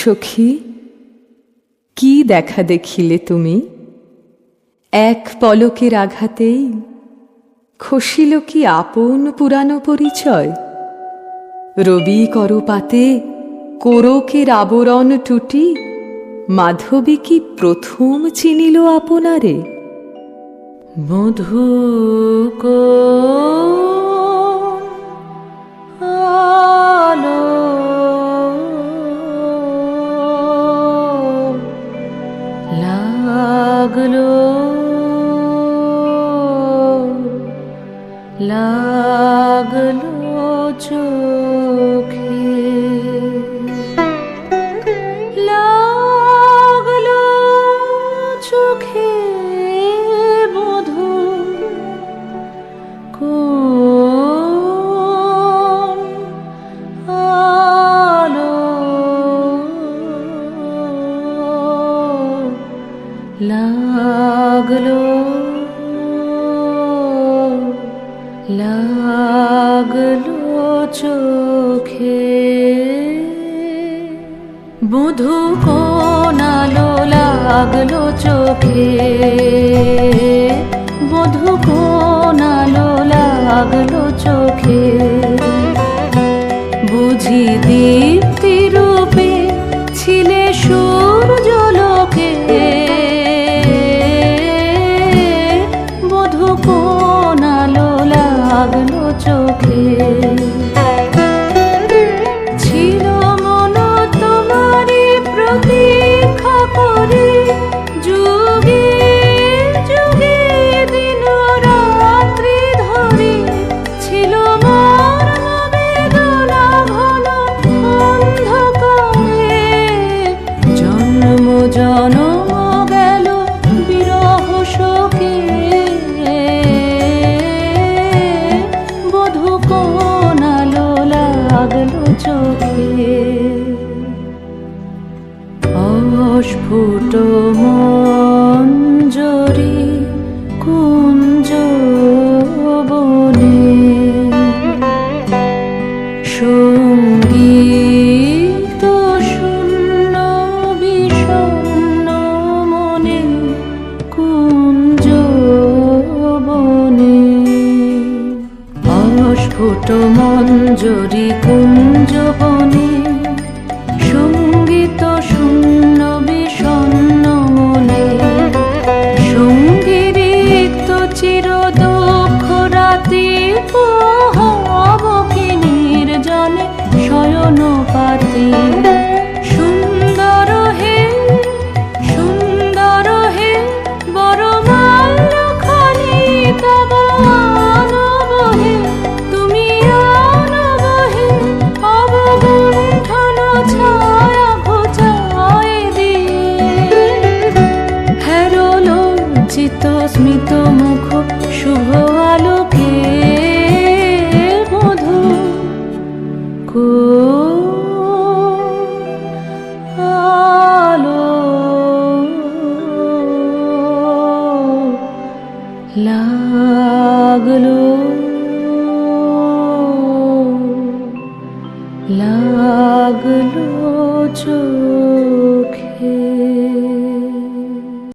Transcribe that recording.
সখী, কি দেখা দেখিলে তুমি? এক পলকের আঘাতেই খসিল কি আপন পুরানো পরিচয়? রবি করপাতে কোরকের আবরণ টুটি মাধবী কি প্রথম চিনিল আপনারে? মধু আলো লাগলো লাগলো চোখে, লাগলো চোখে মধু কোন আলো লাগলো লাগলো চোখে। মধু কোন আলো লাগলো চোখে, মধু কোন আলো লাগলো চোখে। বুঝি দীপ্তি রূপে ছিলে সূর্যলোকে, মধু কোন আলো লাগলো চোখে। ছিল মন তোমারি প্রতীক্ষা করে, যুগে যুগে দিন রাত্রি ধরে। ছিল মোর বেদনা ঘন অন্ধকারে, জন্ম জনম গেল বিরহ শোকে। বধূ কোন আলো লাগলো চোখে। অস্ফুট মঞ্জরি কুঞ্জ বনে, সঙ্গীত শূন্য বিষণ্ণ মনে কুঞ্জ বনে। অস্ফুট মঞ্জরি কুঞ্জ বনে, সঙ্গীত শূন্য বিষণ্ণ মনে। সঙ্গীরিক্ত চির দুঃখ রাতি পোহাব কি নির্জনে শয়ন পাতি। সুন্দর হে সুন্দর হে বরমাল্যখানি তব আনব হে, তুমি আনব হে অবগুণ্ঠন ছায়া ঘোচায় দিয়ে। হেরো লজ্জিত স্মিত মুখ শুভ আলোকে, মধু কোন আলো লাগলো লাগলো চোখে।